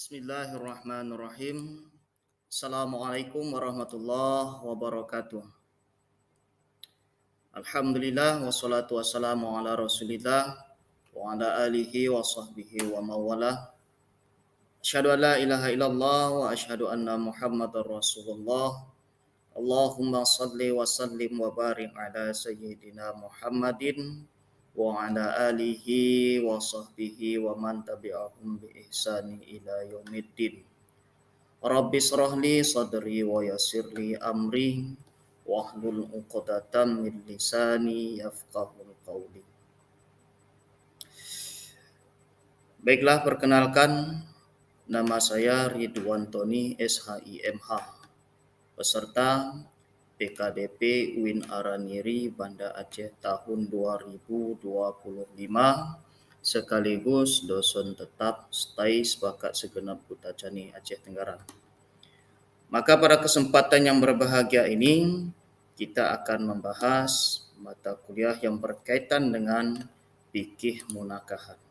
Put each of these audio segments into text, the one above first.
Bismillahirrahmanirrahim. Assalamualaikum warahmatullahi wabarakatuh. Alhamdulillah wassalatu wassalamu ala Rasulillah wa ala alihi wa sahbihi wa mawalah. Asyhadu an la ilaha illallah wa asyhadu anna Muhammadar Rasulullah. Allahumma salli wa sallim wa barik ala sayyidina Muhammadin wa ala alihi wa sahbihi wa man tabi'ahum bi ihsani ila yaumiddin. Rabbi shrahli sadri wa yassirli amri wahlul 'uqdatam min lisani yafqahul qawli. Baiklah, perkenalkan, nama saya Ridwan Tony SHIMH, peserta PKDP UIN Araniri Banda Aceh tahun 2025, sekaligus dosen tetap STAIS Bakat Segenap Kutacani Aceh Tenggara. Maka pada kesempatan yang berbahagia ini kita akan membahas mata kuliah yang berkaitan dengan fikih munakahat.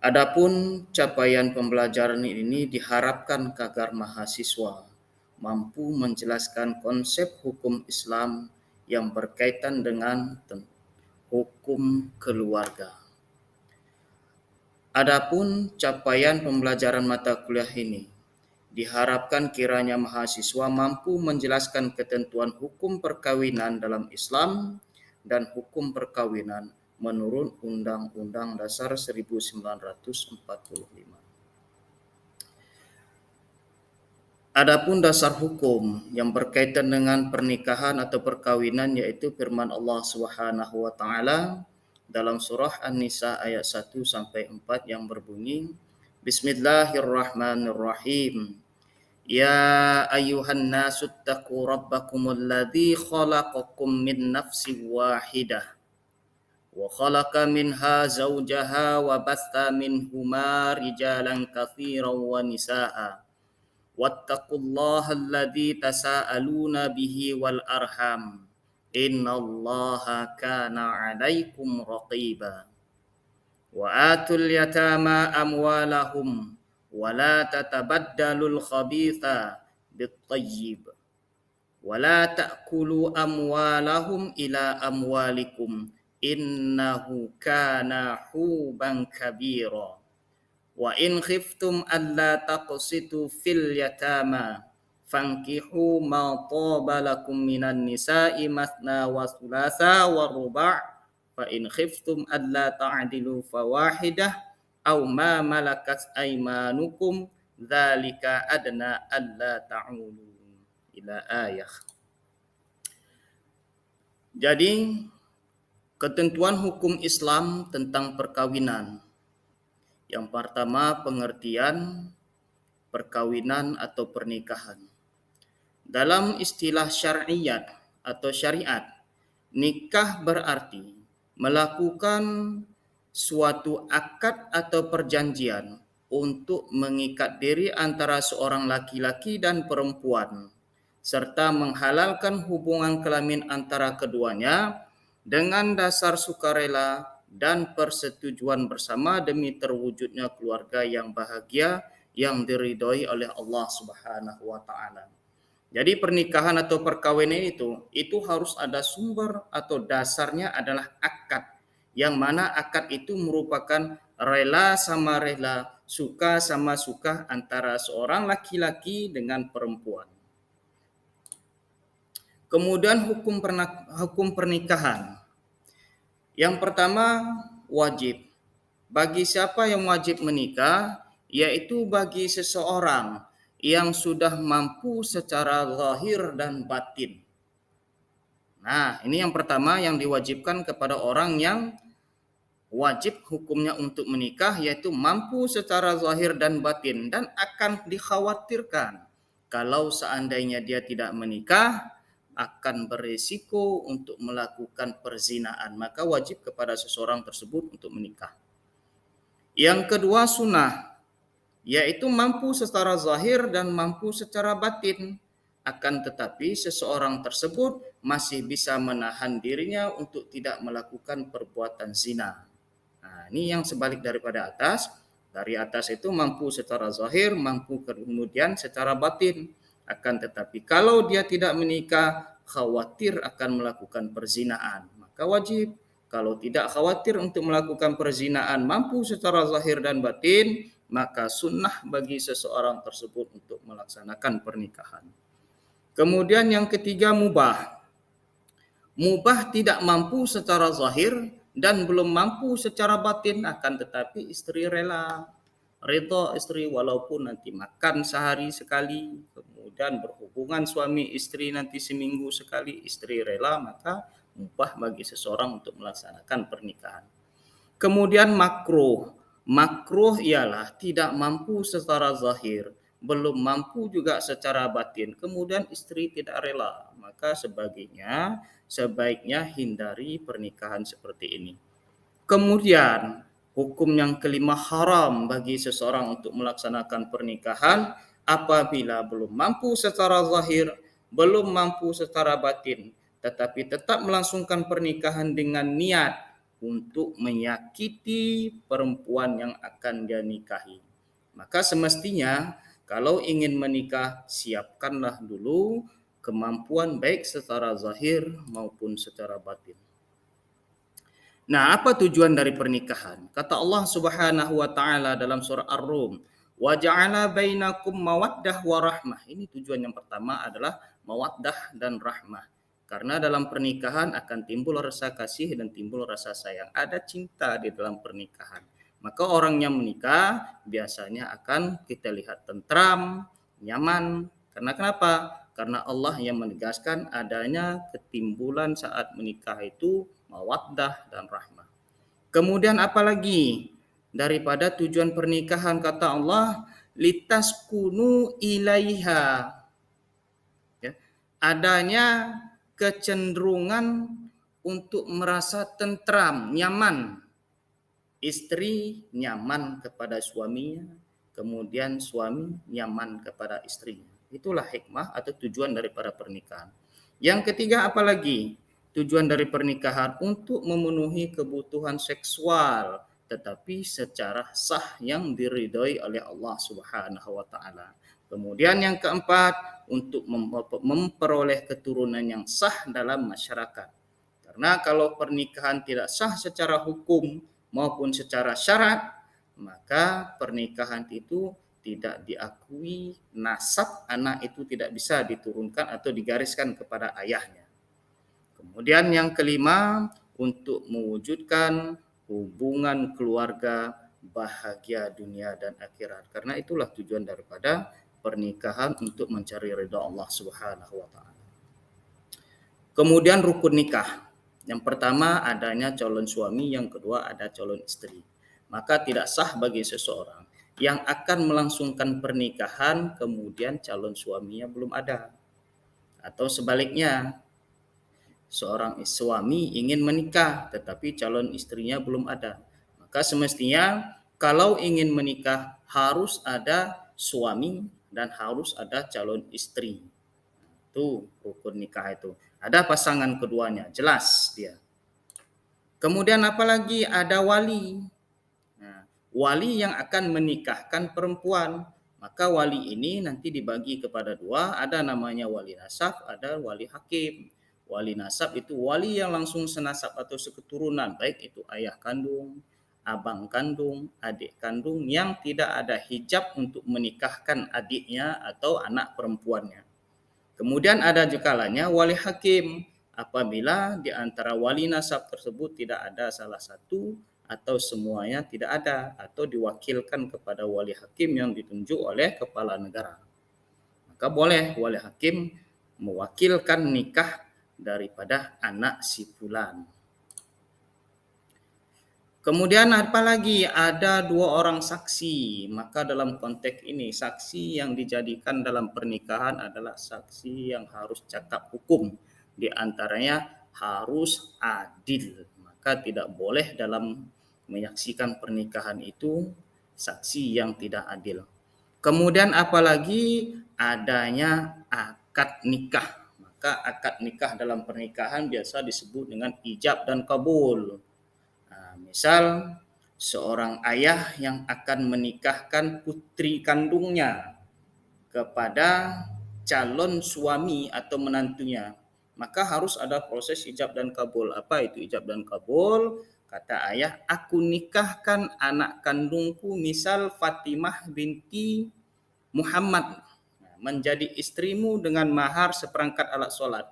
Adapun capaian pembelajaran ini diharapkan agar mahasiswa mampu menjelaskan konsep hukum Islam yang berkaitan dengan hukum keluarga. Adapun capaian pembelajaran mata kuliah ini diharapkan kiranya mahasiswa mampu menjelaskan ketentuan hukum perkawinan dalam Islam dan hukum perkawinan menurut Undang-Undang Dasar 1945. Adapun dasar hukum yang berkaitan dengan pernikahan atau perkawinan yaitu firman Allah Subhanahu wa taala dalam surah An-Nisa ayat 1 sampai 4 yang berbunyi, Bismillahirrahmanirrahim. Ya ayyuhan nasu taqu rabbakumul ladzi khalaqakum min nafsin wahidah wa khalaqa minha zawjaha wa basta minhuma rijalan katsiran wa nisaa'a. Wattaqullaha alladzi tasaaluna bihi wal arham. Innallaha kana 'alaikum raqiba. Wa atul yatama amwalahum wa la tatabaddalul khabitha bit-thayyib. Wa la ta'kulu amwalahum ila amwalikum innahu kana huban kabira. Wa in khiftum alla taqsitu fil yatama fankihu ma taba lakum minan nisa'i mathna wa thulatha wa ruba' fa in khiftum alla ta'dilu fawahidah aw ma malakat aymanukum dzalika adna alla ta'ulu ila ayah. Jadi ketentuan hukum Islam tentang perkawinan. Yang pertama, pengertian perkawinan atau pernikahan. Dalam istilah syariat atau syariat, nikah berarti melakukan suatu akad atau perjanjian untuk mengikat diri antara seorang laki-laki dan perempuan, serta menghalalkan hubungan kelamin antara keduanya dengan dasar sukarela dan persetujuan bersama demi terwujudnya keluarga yang bahagia yang diridhoi oleh Allah Subhanahu wa taala. Jadi pernikahan atau perkawinan itu harus ada sumber atau dasarnya adalah akad. Yang mana akad itu merupakan rela sama rela, suka sama suka antara seorang laki-laki dengan perempuan. Kemudian hukum pernikahan. Yang pertama, wajib. Bagi siapa yang wajib menikah, yaitu bagi seseorang yang sudah mampu secara zahir dan batin. Nah, ini yang pertama yang diwajibkan kepada orang yang wajib hukumnya untuk menikah, yaitu mampu secara zahir dan batin. Dan akan dikhawatirkan kalau seandainya dia tidak menikah, akan berisiko untuk melakukan perzinaan, maka wajib kepada seseorang tersebut untuk menikah. Yang kedua, sunnah, yaitu mampu secara zahir dan mampu secara batin. Akan tetapi seseorang tersebut masih bisa menahan dirinya untuk tidak melakukan perbuatan zina. Nah, ini yang sebalik daripada atas, Dari atas itu mampu secara zahir, mampu kemudian secara batin. Akan tetapi kalau dia tidak menikah, khawatir akan melakukan perzinaan, maka wajib. Kalau tidak khawatir untuk melakukan perzinaan, mampu secara zahir dan batin, maka sunnah bagi seseorang tersebut untuk melaksanakan pernikahan. Kemudian yang ketiga, mubah. Mubah tidak mampu secara zahir dan belum mampu secara batin, akan tetapi istri rela. Ridha istri walaupun nanti makan sehari sekali, kemudian berhubungan suami istri nanti seminggu sekali, istri rela, maka mubah bagi seseorang untuk melaksanakan pernikahan. Kemudian makruh. Makruh ialah tidak mampu secara zahir, belum mampu juga secara batin, kemudian istri tidak rela. Maka sebaiknya hindari pernikahan seperti ini. Kemudian hukum yang kelima, haram bagi seseorang untuk melaksanakan pernikahan apabila belum mampu secara zahir, belum mampu secara batin, tetapi tetap melangsungkan pernikahan dengan niat untuk menyakiti perempuan yang akan dia nikahi. Maka semestinya kalau ingin menikah, siapkanlah dulu kemampuan baik secara zahir maupun secara batin. Nah, apa tujuan dari pernikahan? Kata Allah Subhanahu wa taala dalam surah Ar-Rum, "Wa ja'ala bainakum mawaddah wa rahmah." Ini tujuan yang pertama adalah mawaddah dan rahmah. Karena dalam pernikahan akan timbul rasa kasih dan timbul rasa sayang. Ada cinta di dalam pernikahan. Maka orang yang menikah biasanya akan kita lihat tentram, nyaman. Karena kenapa? Karena Allah yang menegaskan adanya ketimbulan saat menikah itu mawaddah dan rahmah. Kemudian apalagi daripada tujuan pernikahan, kata Allah, litaskunu ilaiha. Ya, adanya kecenderungan untuk merasa tentram, nyaman. Istri nyaman kepada suaminya, kemudian suami nyaman kepada istrinya. Itulah hikmah atau tujuan daripada pernikahan. Yang ketiga apalagi? Tujuan dari pernikahan untuk memenuhi kebutuhan seksual tetapi secara sah yang diridhoi oleh Allah Subhanahu wa taala. Kemudian yang keempat, untuk memperoleh keturunan yang sah dalam masyarakat. Karena kalau pernikahan tidak sah secara hukum maupun secara syarat, maka pernikahan itu tidak diakui, nasab anak itu tidak bisa diturunkan atau digariskan kepada ayahnya. Kemudian yang kelima, untuk mewujudkan hubungan keluarga bahagia dunia dan akhirat. Karena itulah tujuan daripada pernikahan, untuk mencari ridha Allah Subhanahu wa taala. Kemudian rukun nikah. Yang pertama adanya calon suami, yang kedua ada calon istri. Maka tidak sah bagi seseorang yang akan melangsungkan pernikahan kemudian calon suaminya belum ada. Atau sebaliknya, seorang suami ingin menikah tetapi calon istrinya belum ada. Maka semestinya kalau ingin menikah harus ada suami dan harus ada calon istri. Itu rukun nikah itu. Ada pasangan keduanya, jelas dia. Kemudian apalagi ada wali. Nah, wali yang akan menikahkan perempuan. Maka wali ini nanti dibagi kepada dua, ada namanya wali nasab, ada wali hakim. Wali nasab itu wali yang langsung senasab atau seketurunan, baik itu ayah kandung, abang kandung, adik kandung, yang tidak ada hijab untuk menikahkan adiknya atau anak perempuannya. Kemudian ada kalanya wali hakim, apabila di antara wali nasab tersebut tidak ada salah satu atau semuanya tidak ada, atau diwakilkan kepada wali hakim yang ditunjuk oleh kepala negara. Maka boleh wali hakim mewakilkan nikah daripada anak si fulan. Kemudian apalagi ada dua orang saksi. Maka dalam konteks ini saksi yang dijadikan dalam pernikahan adalah saksi yang harus cakap hukum. Di antaranya harus adil. Maka tidak boleh dalam menyaksikan pernikahan itu saksi yang tidak adil. Kemudian apalagi adanya akad nikah. Maka akad nikah dalam pernikahan biasa disebut dengan ijab dan kabul. Misal seorang ayah yang akan menikahkan putri kandungnya kepada calon suami atau menantunya, maka harus ada proses ijab dan kabul. Apa itu ijab dan kabul? Kata ayah, aku nikahkan anak kandungku, misal Fatimah binti Muhammad, menjadi istrimu dengan mahar seperangkat alat sholat.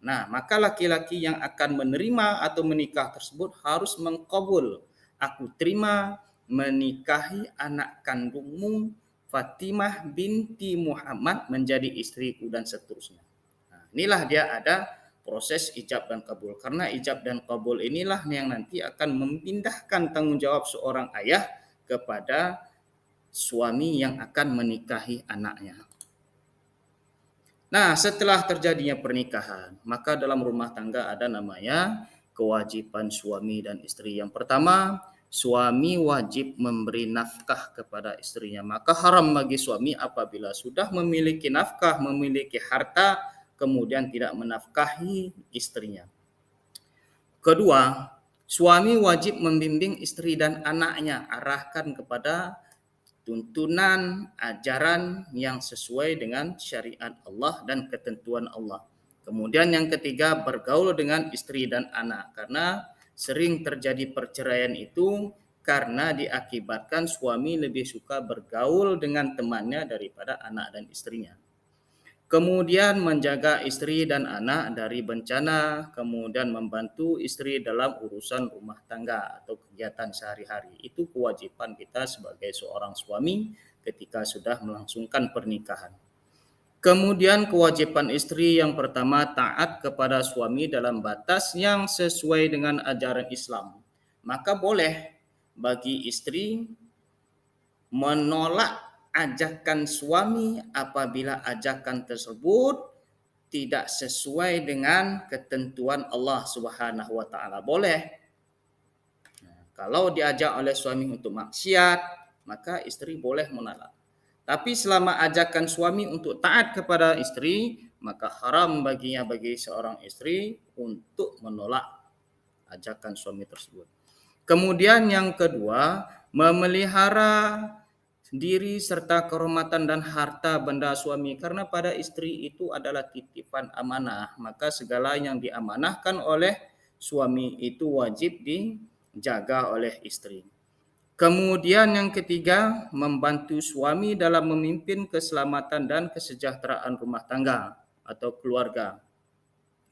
Nah, maka laki-laki yang akan menerima atau menikah tersebut harus mengkabul. Aku terima menikahi anak kandungmu Fatimah binti Muhammad menjadi istriku dan seterusnya. Nah, inilah dia ada proses ijab dan kabul. Karena ijab dan kabul inilah yang nanti akan memindahkan tanggung jawab seorang ayah kepada suami yang akan menikahi anaknya. Nah, setelah terjadinya pernikahan, maka dalam rumah tangga ada namanya kewajiban suami dan istri. Yang pertama, suami wajib memberi nafkah kepada istrinya. Maka haram bagi suami apabila sudah memiliki nafkah, memiliki harta, kemudian tidak menafkahi istrinya. Kedua, suami wajib membimbing istri dan anaknya, arahkan kepada tuntunan ajaran yang sesuai dengan syariat Allah dan ketentuan Allah. Kemudian yang ketiga, bergaul dengan istri dan anak, karena sering terjadi perceraian itu karena diakibatkan suami lebih suka bergaul dengan temannya daripada anak dan istrinya. Kemudian menjaga istri dan anak dari bencana, kemudian membantu istri dalam urusan rumah tangga atau kegiatan sehari-hari. Itu kewajiban kita sebagai seorang suami ketika sudah melangsungkan pernikahan. Kemudian kewajiban istri yang pertama, taat kepada suami dalam batas yang sesuai dengan ajaran Islam. Maka boleh bagi istri menolak ajakan suami apabila ajakan tersebut tidak sesuai dengan ketentuan Allah Subhanahu wa taala. Boleh. Kalau diajak oleh suami untuk maksiat, maka istri boleh menolak. Tapi selama ajakan suami untuk taat kepada istri, maka haram bagi seorang istri untuk menolak ajakan suami tersebut. Kemudian yang kedua, memelihara diri serta kehormatan dan harta benda suami, karena pada istri itu adalah titipan amanah, maka segala yang diamanahkan oleh suami itu wajib dijaga oleh istri. Kemudian yang ketiga, membantu suami dalam memimpin keselamatan dan kesejahteraan rumah tangga atau keluarga.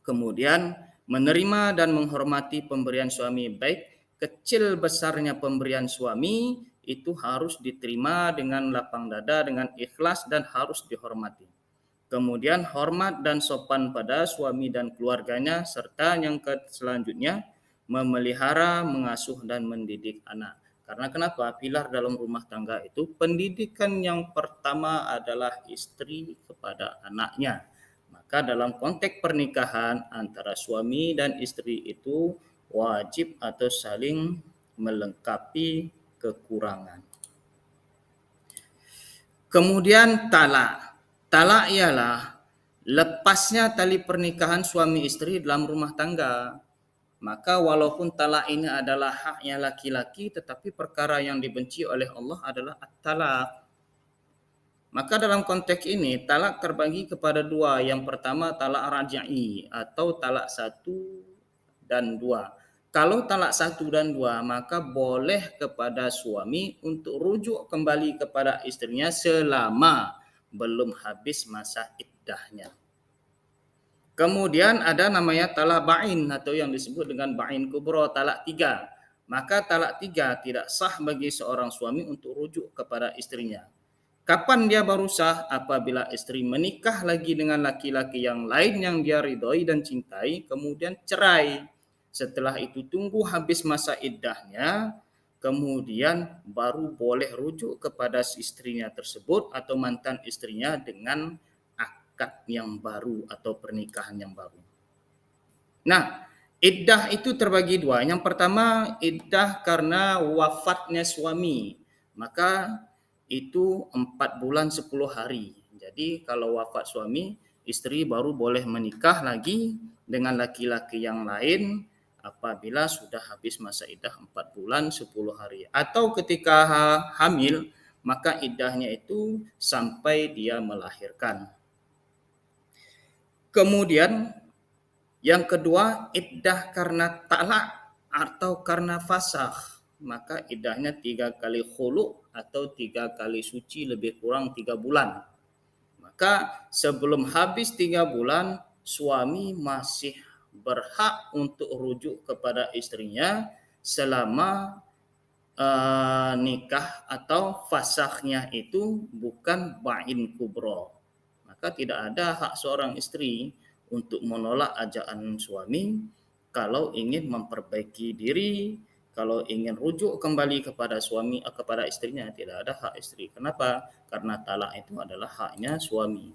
Kemudian menerima dan menghormati pemberian suami, baik kecil besarnya pemberian suami itu harus diterima dengan lapang dada, dengan ikhlas, dan harus dihormati. Kemudian hormat dan sopan pada suami dan keluarganya, serta yang selanjutnya memelihara, mengasuh, dan mendidik anak. Karena kenapa? Pilar dalam rumah tangga itu pendidikan yang pertama adalah istri kepada anaknya. Maka dalam konteks pernikahan antara suami dan istri itu wajib atau saling melengkapi kekurangan. Kemudian talak. Talak ialah lepasnya tali pernikahan suami istri dalam rumah tangga. Maka walaupun talak ini adalah haknya laki-laki, tetapi perkara yang dibenci oleh Allah adalah at-talak. Maka dalam konteks ini talak terbagi kepada dua. Yang pertama talak raj'i atau talak 1 dan 2. Kalau talak 1 dan 2, maka boleh kepada suami untuk rujuk kembali kepada istrinya selama belum habis masa iddahnya. Kemudian ada namanya talak ba'in atau yang disebut dengan ba'in kubro, talak 3. Maka talak 3 tidak sah bagi seorang suami untuk rujuk kepada istrinya. Kapan dia baru sah? Apabila istri menikah lagi dengan laki-laki yang lain yang dia ridhoi dan cintai, kemudian cerai. Setelah itu tunggu habis masa iddahnya, kemudian baru boleh rujuk kepada istrinya tersebut atau mantan istrinya dengan akad yang baru atau pernikahan yang baru. Nah, iddah itu terbagi dua. Yang pertama, iddah karena wafatnya suami. Maka itu 4 bulan 10 hari. Jadi kalau wafat suami, istri baru boleh menikah lagi dengan laki-laki yang lain apabila sudah habis masa iddah 4 bulan 10 hari. Atau ketika hamil, maka iddahnya itu sampai dia melahirkan. Kemudian yang kedua, iddah karena talak atau karena fasakh. Maka iddahnya 3 kali khulu atau 3 kali suci lebih kurang 3 bulan. Maka sebelum habis 3 bulan, suami masih berhak untuk rujuk kepada istrinya selama nikah atau fasakhnya itu bukan ba'in kubro. Maka tidak ada hak seorang istri untuk menolak ajakan suami kalau ingin memperbaiki diri, kalau ingin rujuk kembali kepada suami kepada istrinya, tidak ada hak istri. Kenapa? Karena talak itu adalah haknya suami.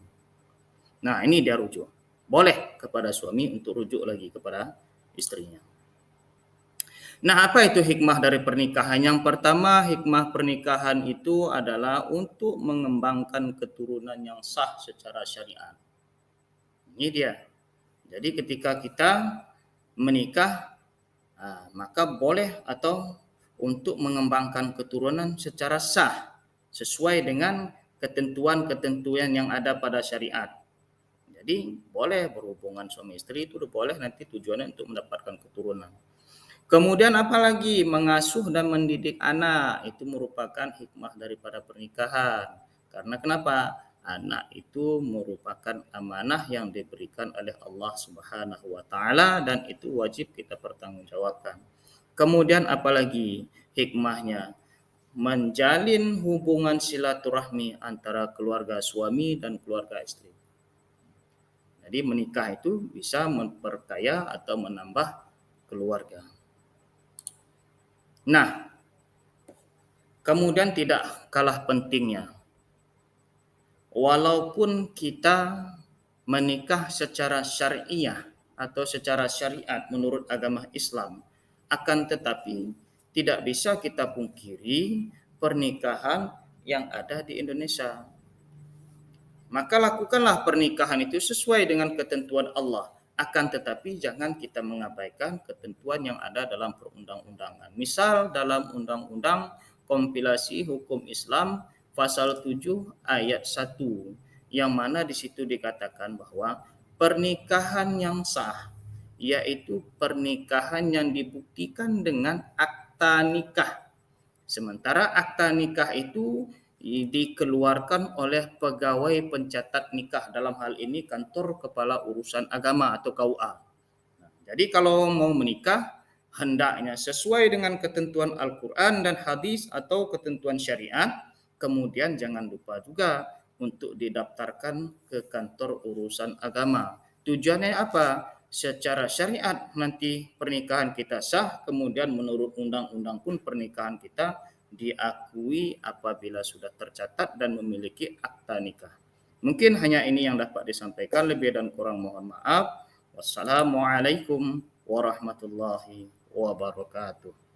Nah, ini dia rujuk. Boleh kepada suami untuk rujuk lagi kepada istrinya. Nah, apa itu hikmah dari pernikahan? Yang pertama, hikmah pernikahan itu adalah untuk mengembangkan keturunan yang sah secara syariat. Ini dia. Jadi ketika kita menikah, maka boleh atau untuk mengembangkan keturunan secara sah sesuai dengan ketentuan-ketentuan yang ada pada syariat. Jadi boleh berhubungan suami istri itu boleh, nanti tujuannya untuk mendapatkan keturunan. Kemudian apalagi mengasuh dan mendidik anak itu merupakan hikmah daripada pernikahan. Karena kenapa? Anak itu merupakan amanah yang diberikan oleh Allah Subhanahu wa taala dan itu wajib kita pertanggungjawabkan. Kemudian apalagi hikmahnya? Menjalin hubungan silaturahmi antara keluarga suami dan keluarga istri. Jadi menikah itu bisa memperkaya atau menambah keluarga. Nah, kemudian tidak kalah pentingnya, walaupun kita menikah secara syariah atau secara syariat menurut agama Islam, akan tetapi tidak bisa kita pungkiri pernikahan yang ada di Indonesia. Maka lakukanlah pernikahan itu sesuai dengan ketentuan Allah. Akan tetapi jangan kita mengabaikan ketentuan yang ada dalam perundang-undangan. Misal dalam Undang-Undang Kompilasi Hukum Islam pasal 7 ayat 1 yang mana di situ dikatakan bahwa pernikahan yang sah yaitu pernikahan yang dibuktikan dengan akta nikah. Sementara akta nikah itu dikeluarkan oleh pegawai pencatat nikah, dalam hal ini kantor kepala urusan agama atau KUA. Jadi kalau mau menikah hendaknya sesuai dengan ketentuan Al-Quran dan hadis atau ketentuan syariat. Kemudian jangan lupa juga untuk didaftarkan ke kantor urusan agama. Tujuannya apa? Secara syariat nanti pernikahan kita sah, kemudian menurut undang-undang pun pernikahan kita diakui apabila sudah tercatat dan memiliki akta nikah. Mungkin hanya ini yang dapat disampaikan, lebih dan kurang mohon maaf. Wassalamualaikum warahmatullahi wabarakatuh.